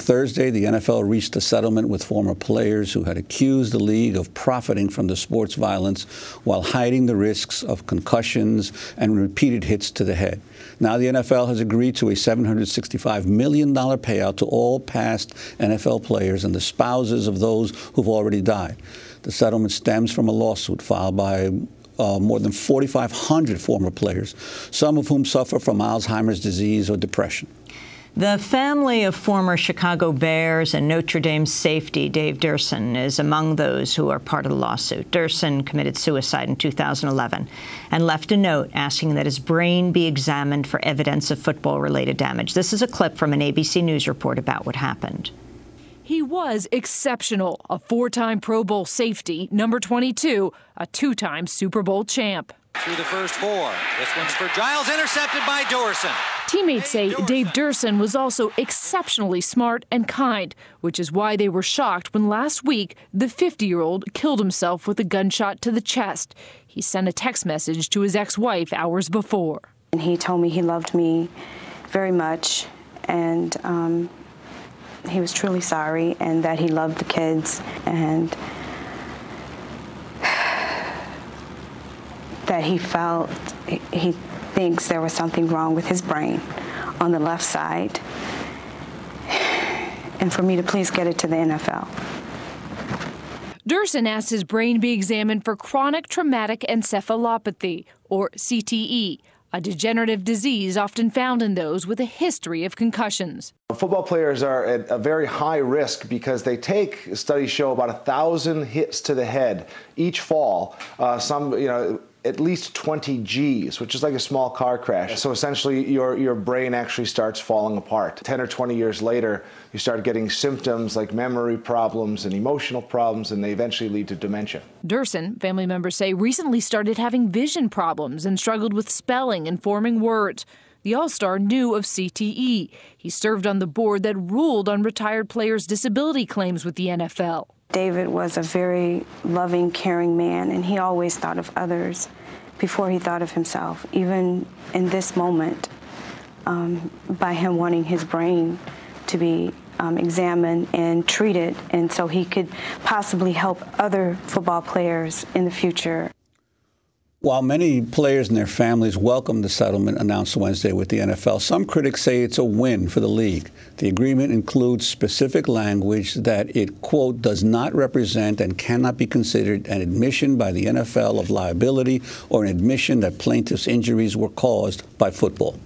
Thursday, the NFL reached a settlement with former players who had accused the league of profiting from the sport's violence while hiding the risks of concussions and repeated hits to the head. Now the NFL has agreed to a $765 million payout to all past NFL players and the spouses of those who've already died. The settlement stems from a lawsuit filed by more than 4,500 former players, some of whom suffer from Alzheimer's disease or depression. The family of former Chicago Bears and Notre Dame safety Dave Durson is among those who are part of the lawsuit. Durson committed suicide in 2011 and left a note asking that his brain be examined for evidence of football-related damage. This is a clip from an ABC News report about what happened. He was exceptional, a 4-time Pro Bowl safety, number 22, a 2-time Super Bowl champ. Through the first 4. This one's for Giles, intercepted by Durson. Teammates say Dave Durson was also exceptionally smart and kind, which is why they were shocked when last week the 50-year-old killed himself with a gunshot to the chest. He sent a text message to his ex-wife hours before. And he told me he loved me very much, and he was truly sorry, and that he loved the kids, and that he felt, he thinks there was something wrong with his brain on the left side, and for me to please get it to the NFL. Durson asked his brain be examined for chronic traumatic encephalopathy, or CTE, a degenerative disease often found in those with a history of concussions. Football players are at a very high risk because they take, studies show, about 1,000 hits to the head each fall. At least 20 Gs, which is like a small car crash. So essentially, your brain actually starts falling apart. 10 or 20 years later, you start getting symptoms like memory problems and emotional problems, and they eventually lead to dementia. Durson, family members say, recently started having vision problems and struggled with spelling and forming words. The All-Star knew of CTE. He served on the board that ruled on retired players' disability claims with the NFL. David was a very loving, caring man, and he always thought of others before he thought of himself, even in this moment, by him wanting his brain to be examined and treated, and so he could possibly help other football players in the future. While many players and their families welcomed the settlement announced Wednesday with the NFL, some critics say it's a win for the league. The agreement includes specific language that it, quote, does not represent and cannot be considered an admission by the NFL of liability or an admission that plaintiffs' injuries were caused by football.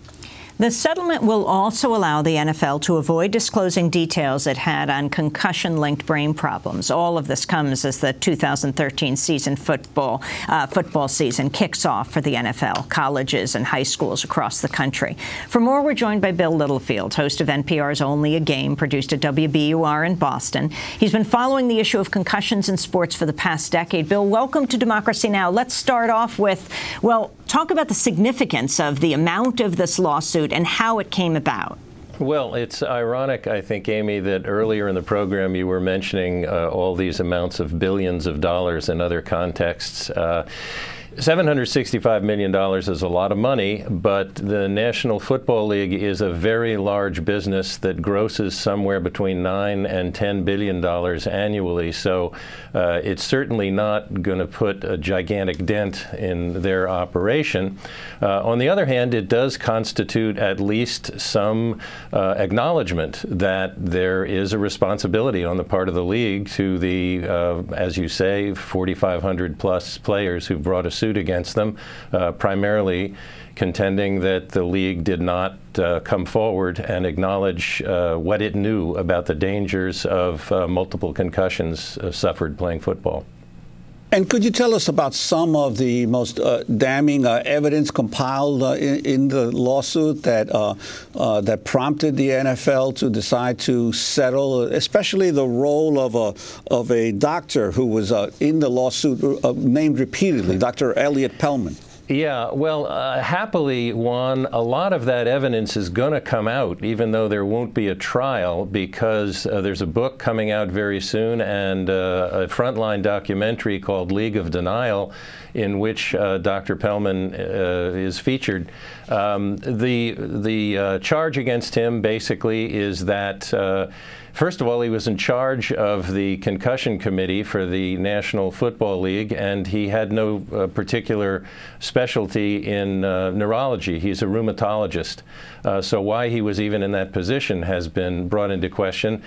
The settlement will also allow the NFL to avoid disclosing details it had on concussion-linked brain problems. All of this comes as the 2013 football season kicks off for the NFL, colleges and high schools across the country. For more, we're joined by Bill Littlefield, host of NPR's Only a Game, produced at WBUR in Boston. He's been following the issue of concussions in sports for the past decade. Bill, welcome to Democracy Now! Let's start off with, well, talk about the significance of the amount of this lawsuit and how it came about. Well, it's ironic, I think, Amy, that earlier in the program you were mentioning all these amounts of billions of dollars in other contexts. $765 million is a lot of money, but the National Football League is a very large business that grosses somewhere between $9 and $10 billion annually. So it's certainly not going to put a gigantic dent in their operation. On the other hand, it does constitute at least some acknowledgement that there is a responsibility on the part of the league to the, as you say, 4,500 plus players who brought a suit against them, primarily contending that the league did not come forward and acknowledge what it knew about the dangers of multiple concussions suffered playing football. And could you tell us about some of the most damning evidence compiled in the lawsuit that prompted the NFL to decide to settle, especially the role of a doctor who was in the lawsuit named repeatedly, Dr. Elliot Pelman? Yeah, well, happily, Juan, a lot of that evidence is going to come out, even though there won't be a trial, because there's a book coming out very soon and a Frontline documentary called League of Denial, in which Dr. Pelman is featured. The charge against him basically is that First of all, he was in charge of the concussion committee for the National Football League, and he had no particular specialty in neurology. He's a rheumatologist. So why he was even in that position has been brought into question.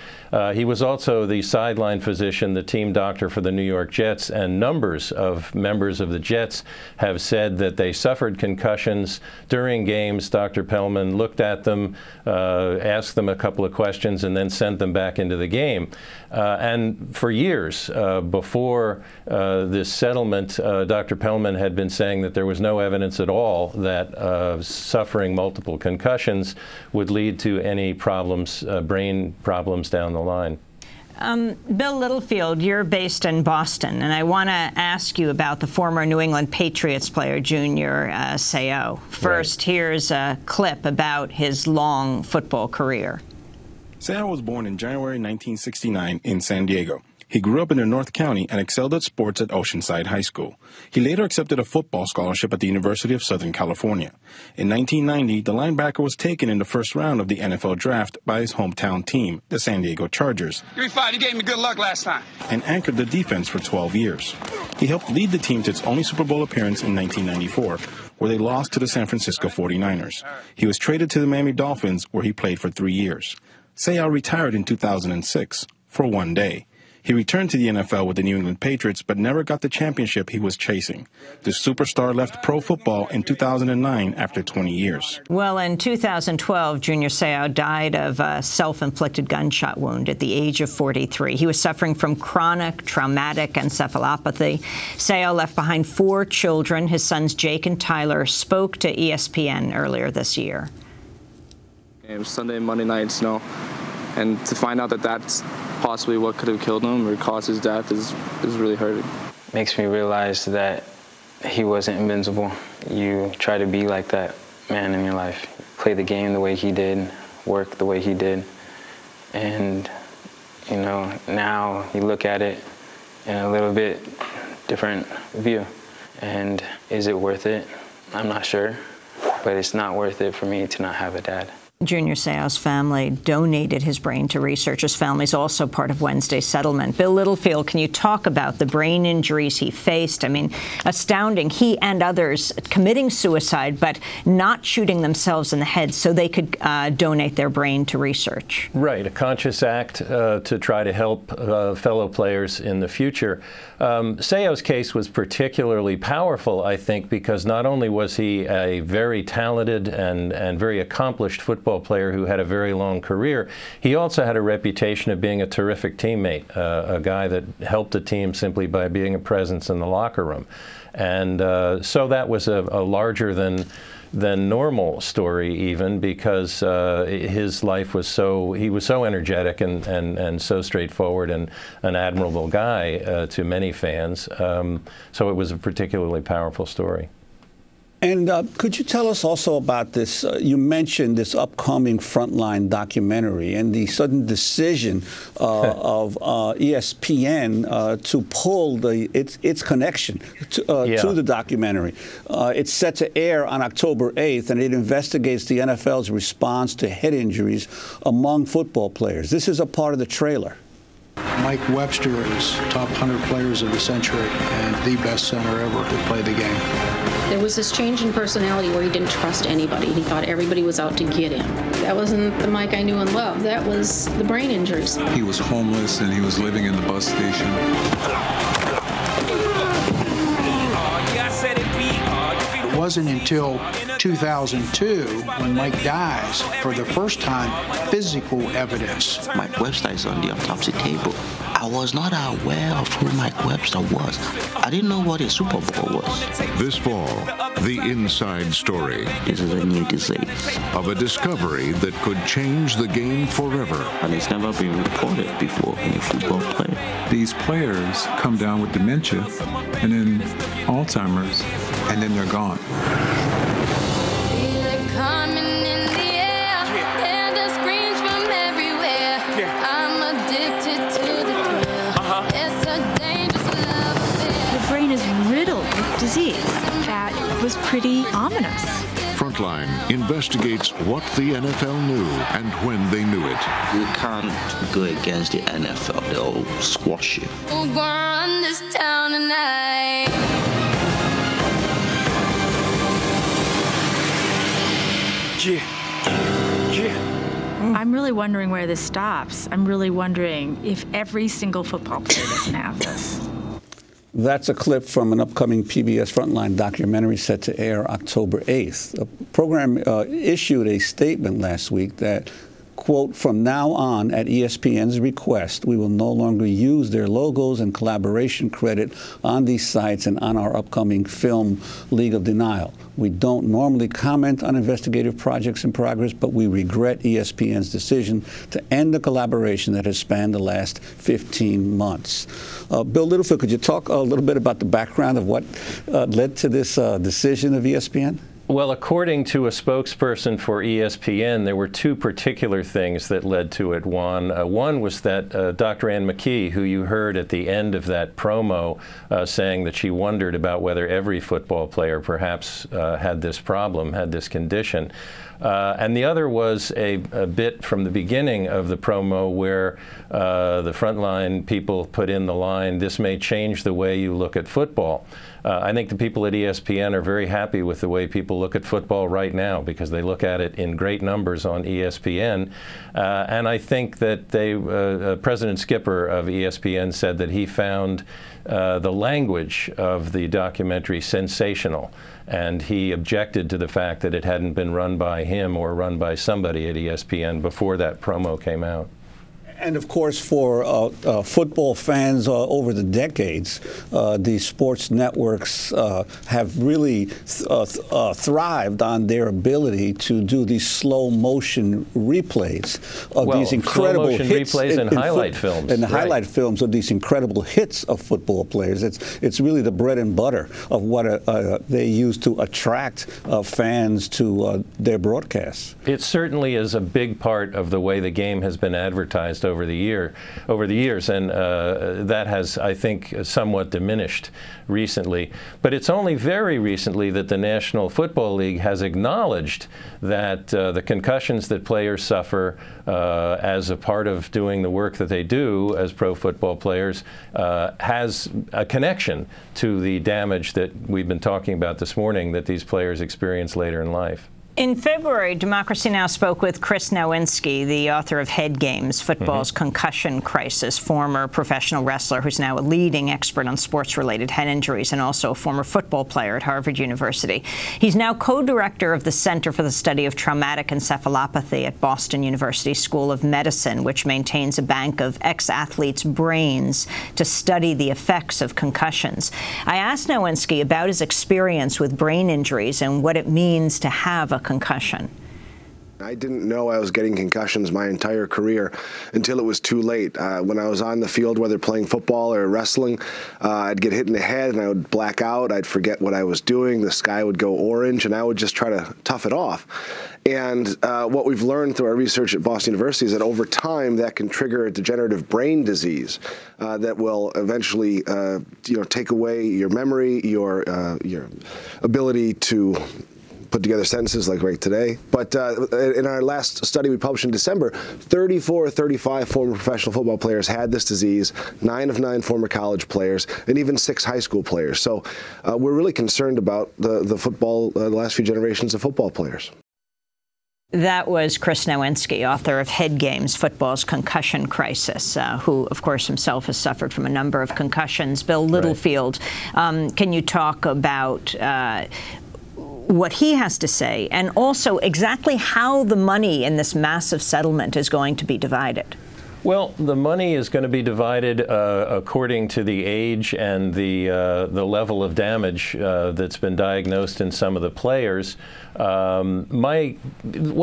He was also the sideline physician, the team doctor for the New York Jets, and numbers of members of the Jets have said that they suffered concussions during games. Dr. Pelman looked at them, asked them a couple of questions, and then sent them back into the game. And for years before this settlement, Dr. Pelman had been saying that there was no evidence at all that suffering multiple concussions would lead to any problems, brain problems down the line. Bill Littlefield, you're based in Boston, and I want to ask you about the former New England Patriots player, Junior Seau. First, here's a clip about his long football career. Seau was born in January 1969 in San Diego. He grew up in the North County and excelled at sports at Oceanside High School. He later accepted a football scholarship at the University of Southern California. In 1990, the linebacker was taken in the first round of the NFL draft by his hometown team, the San Diego Chargers. Give me five. You gave me good luck last time. And anchored the defense for 12 years. He helped lead the team to its only Super Bowl appearance in 1994, where they lost to the San Francisco 49ers. He was traded to the Miami Dolphins, where he played for 3 years. Seau retired in 2006 for one day. He returned to the NFL with the New England Patriots, but never got the championship he was chasing. The superstar left pro football in 2009 after 20 years. Well, in 2012, Junior Seau died of a self-inflicted gunshot wound at the age of 43. He was suffering from chronic traumatic encephalopathy. Seau left behind 4 children. His sons Jake and Tyler spoke to ESPN earlier this year. It was Sunday and Monday nights, and to find out that that's possibly what could have killed him or caused his death is really hurting. Makes me realize that he wasn't invincible. You try to be like that man in your life. Play the game the way he did, work the way he did. And, now you look at it in a little bit different view. And is it worth it? I'm not sure, but it's not worth it for me to not have a dad. Junior Seau's family donated his brain to research. His family is also part of Wednesday's settlement. Bill Littlefield, can you talk about the brain injuries he faced? I mean, astounding. He and others committing suicide, but not shooting themselves in the head so they could donate their brain to research. Right, a conscious act to try to help fellow players in the future. Seau's case was particularly powerful, I think, because not only was he a very talented and very accomplished football player who had a very long career, he also had a reputation of being a terrific teammate, a guy that helped the team simply by being a presence in the locker room. And so that was a larger than normal story, even, because his life was he was so energetic and so straightforward and an admirable guy to many fans. So it was a particularly powerful story. And could you tell us also about this? You mentioned this upcoming Frontline documentary and the sudden decision of ESPN to pull its connection to the documentary. It's set to air on October 8th, and it investigates the NFL's response to head injuries among football players. This is a part of the trailer. Mike Webster is top 100 players of the century and the best center ever to play the game. There was this change in personality where he didn't trust anybody. He thought everybody was out to get him. That wasn't the Mike I knew and loved. That was the brain injuries. He was homeless and he was living in the bus station. It wasn't until 2002 when Mike dies, for the first time, physical evidence. Mike Webster is on the autopsy table. I was not aware of who Mike Webster was. I didn't know what a Super Bowl was. This fall, the inside story. This is a new disease. Of a discovery that could change the game forever. And it's never been reported before in a football player. These players come down with dementia and then Alzheimer's, and then they're gone. Disease. That was pretty ominous. Frontline investigates what the NFL knew and when they knew it. You can't go against the NFL. They'll squash you. We're gonna run this town tonight. I'm really wondering where this stops. I'm really wondering if every single football player doesn't have this. That's a clip from an upcoming PBS Frontline documentary set to air October 8th. The program issued a statement last week that, quote, "From now on, at ESPN's request, we will no longer use their logos and collaboration credit on these sites and on our upcoming film, League of Denial. We don't normally comment on investigative projects in progress, but we regret ESPN's decision to end the collaboration that has spanned the last 15 months. Bill Littlefield, could you talk a little bit about the background of what led to this decision of ESPN? Well, according to a spokesperson for ESPN, there were two particular things that led to it, Juan. One was that Dr. Ann McKee, who you heard at the end of that promo saying that she wondered about whether every football player perhaps had this problem, had this condition. And the other was a bit from the beginning of the promo where the Frontline people put in the line, "This may change the way you look at football." I think the people at ESPN are very happy with the way people look at football right now because they look at it in great numbers on ESPN. And I think that President Skipper of ESPN said that he found the language of the documentary sensational. And he objected to the fact that it hadn't been run by him or run by somebody at ESPN before that promo came out. And of course, for football fans over the decades, these sports networks have really thrived on their ability to do these slow motion replays of these incredible hits, replays and highlight films, and the highlight films of these incredible hits of football players. It's really the bread and butter of what they use to attract fans to their broadcasts. It certainly is a big part of the way the game has been advertised over the years, and that has, I think, somewhat diminished recently. But it's only very recently that the National Football League has acknowledged that the concussions that players suffer as a part of doing the work that they do as pro football players has a connection to the damage that we've been talking about this morning that these players experience later in life. In February, Democracy Now! Spoke with Chris Nowinski, the author of Head Games, Football's Concussion Crisis, former professional wrestler who's now a leading expert on sports-related head injuries and also a former football player at Harvard University. He's now co-director of the Center for the Study of Traumatic Encephalopathy at Boston University School of Medicine, which maintains a bank of ex-athletes' brains to study the effects of concussions. I asked Nowinski about his experience with brain injuries and what it means to have a concussion. I didn't know I was getting concussions my entire career until it was too late. When I was on the field, whether playing football or wrestling, I'd get hit in the head and I would black out. I'd forget what I was doing. The sky would go orange and I would just try to tough it off. And what we've learned through our research at Boston University is that over time that can trigger a degenerative brain disease that will eventually take away your memory, your ability to put together sentences like right today. But in our last study we published in December, 34 or 35 former professional football players had this disease, 9 of 9 former college players, and even 6 high school players. So we're really concerned about the last few generations of football players. That was Chris Nowinski, author of Head Games, Football's Concussion Crisis, who, of course, himself has suffered from a number of concussions. Bill Littlefield, can you talk about what he has to say, and also exactly how the money in this massive settlement is going to be divided? Well, the money is going to be divided according to the age and the level of damage that's been diagnosed in some of the players. What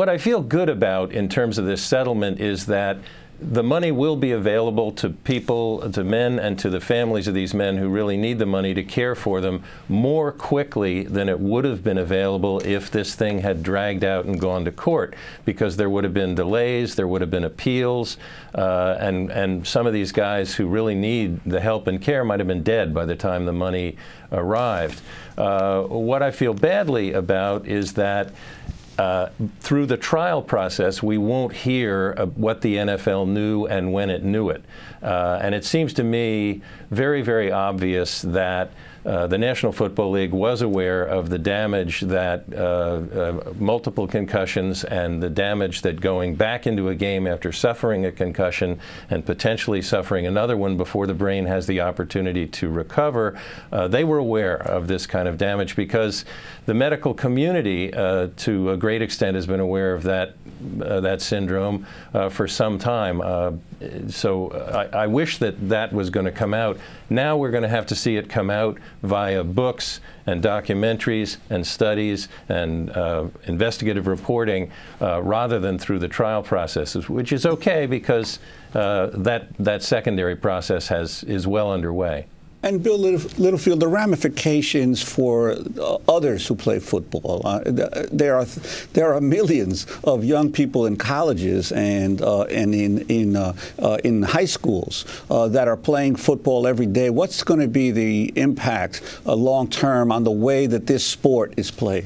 I feel good about in terms of this settlement is that the money will be available to people, to men, and to the families of these men who really need the money to care for them more quickly than it would have been available if this thing had dragged out and gone to court, because there would have been delays, there would have been appeals, and some of these guys who really need the help and care might have been dead by the time the money arrived. What I feel badly about is that through the trial process, we won't hear what the NFL knew and when it knew it. And it seems to me very, very obvious that the National Football League was aware of the damage that multiple concussions and the damage that going back into a game after suffering a concussion and potentially suffering another one before the brain has the opportunity to recover, they were aware of this kind of damage because the medical community, to a great extent, has been aware of that syndrome for some time. So I wish that was going to come out. Now we're going to have to see it come out via books and documentaries and studies and investigative reporting rather than through the trial processes, which is okay because that secondary process is well underway. And Bill Littlefield, the ramifications for others who play football. There are millions of young people in colleges and in high schools that are playing football every day. What's going to be the impact long term on the way that this sport is played?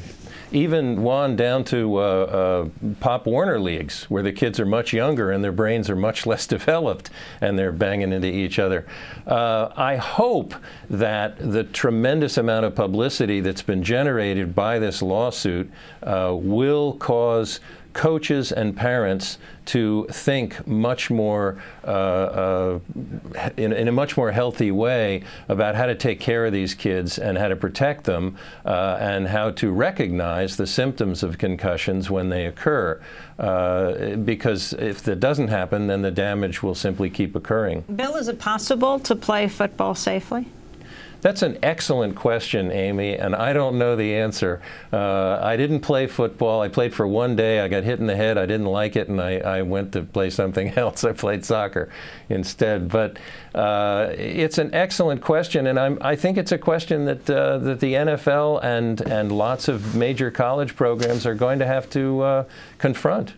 Even, Juan, down to Pop Warner leagues, where the kids are much younger and their brains are much less developed, and they're banging into each other. I hope that the tremendous amount of publicity that's been generated by this lawsuit will cause coaches and parents to think much more in a much more healthy way about how to take care of these kids and how to protect them and how to recognize the symptoms of concussions when they occur. Because if that doesn't happen, then the damage will simply keep occurring. Bill, is it possible to play football safely? That's an excellent question, Amy, and I don't know the answer. I didn't play football. I played for one day. I got hit in the head. I didn't like it, and I went to play something else. I played soccer instead. But it's an excellent question, and I think it's a question that the NFL and lots of major college programs are going to have to confront.